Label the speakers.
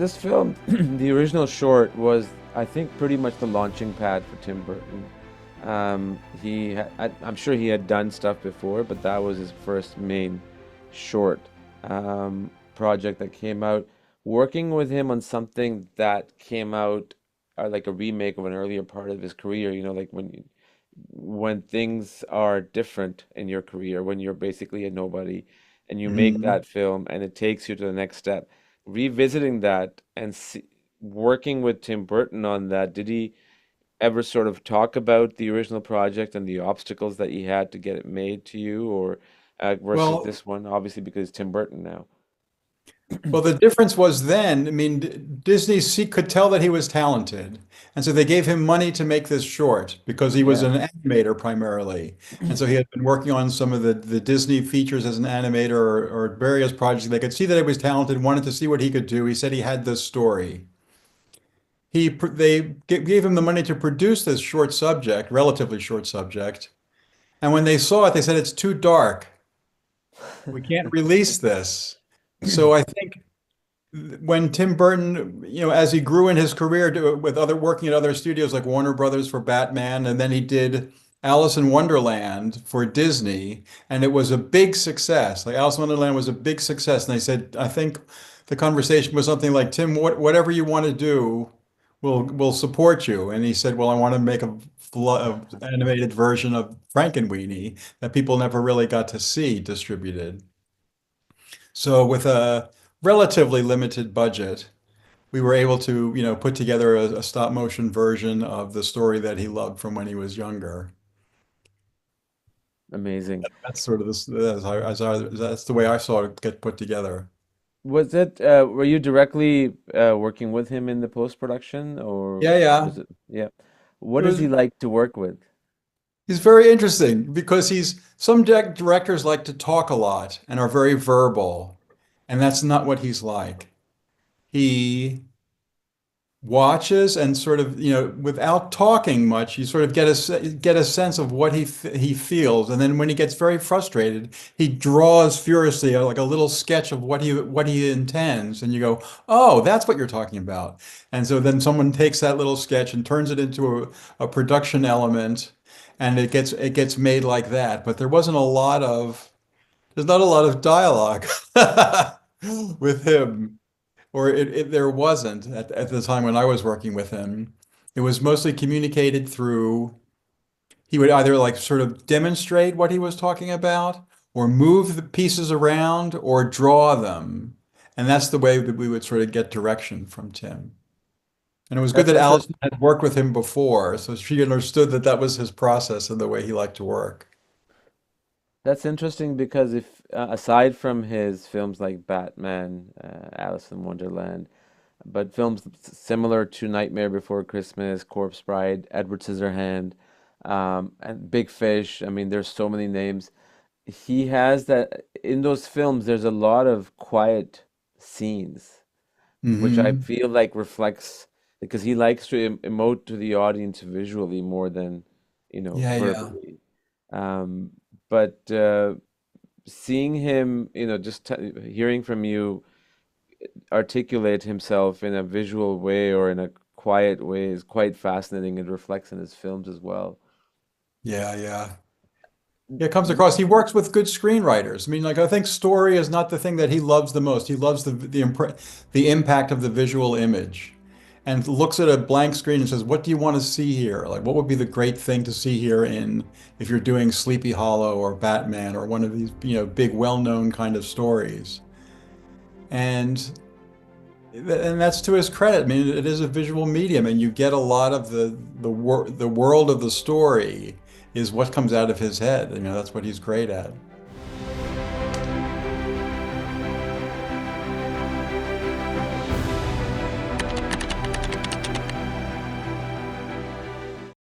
Speaker 1: this film, the original short was, I think, pretty much the launching pad for Tim Burton. I'm sure he had done stuff before, but that was his first main short project that came out. Working with him on something that came out like a remake of an earlier part of his career, like when things are different in your career, when you're basically a nobody and you make
Speaker 2: Mhm.
Speaker 1: that film and it takes you to the next step. Revisiting that and working with Tim Burton on that, did he ever sort of talk about the original project and the obstacles that he had to get it made to you, or versus
Speaker 2: Well,
Speaker 1: this one, obviously because it's Tim Burton now?
Speaker 2: well, the difference was then, I mean, Disney could tell that he was talented. And so they gave him money to make this short because he was
Speaker 1: Yeah.
Speaker 2: an animator primarily. And so he had been working on some of the Disney features as an animator or various projects. They could see that he was talented, wanted to see what he could do. He said he had this story. They gave him the money to produce this short subject, relatively short subject. And when they saw it, they said, it's too dark. We can't release this. So I think when Tim Burton, as he grew in his career with other working at other studios like Warner Brothers for Batman, and then he did Alice in Wonderland for Disney, and it was a big success. Like Alice in Wonderland was a big success, and they said, I think the conversation was something like, Tim, whatever you want to do, we'll support you. And he said, well, I want to make a animated version of Frankenweenie that people never really got to see distributed. So with a relatively limited budget, we were able to, put together a stop motion version of the story that he loved from when he was younger.
Speaker 1: Amazing.
Speaker 2: That's sort of this, that's the way I saw it get put together.
Speaker 1: Were you directly working with him in the post-production, or
Speaker 2: Yeah, yeah.
Speaker 1: was it, yeah. What
Speaker 2: It
Speaker 1: does
Speaker 2: was,
Speaker 1: he like to work with?
Speaker 2: he's very interesting because some directors like to talk a lot and are very verbal, and that's not what he's like. He watches and sort of, without talking much, you sort of get a sense of what he feels, and then when he gets very frustrated, he draws furiously like a little sketch of what he intends, and you go, "Oh, that's what you're talking about." And so then someone takes that little sketch and turns it into a production element, and it gets made like that. But there's not a lot of dialogue with him, or there wasn't at the time when I was working with him. It was mostly communicated through, he would either like sort of demonstrate what he was talking about, or move the pieces around, or draw them. And that's the way that we would sort of get direction from Tim. And it was good
Speaker 1: That's
Speaker 2: that
Speaker 1: interesting.
Speaker 2: Allison had worked with him before, so she understood that that was his process and the way he liked to work.
Speaker 1: That's interesting because if aside from his films like Batman, Alice in Wonderland, but films similar to Nightmare Before Christmas, Corpse Bride, Edward Scissorhand, and Big Fish. I mean, there's so many names. He has that in those films. There's a lot of quiet scenes, which I
Speaker 2: Hmm.
Speaker 1: feel like reflects because he likes to emote to the audience visually more than,
Speaker 2: Yeah, yeah.
Speaker 1: verbally. Um, but seeing him, just t hearing from you articulate himself in a visual way or in a quiet way is quite fascinating. It reflects in his films as well.
Speaker 2: Yeah, yeah. Yeah, it comes across. He works with good screenwriters. I mean, like I think story is not the thing that he loves the most. He loves the impact of the visual image, and looks at a blank screen and says, "What do you want to see here? Like, what would be the great thing to see here in if you're doing Sleepy Hollow or Batman or one of these, big, well-known kind of stories?" And and that's to his credit. I mean, it is a visual medium, and you get a lot of the world of the story is what comes out of his head. That's what he's great at.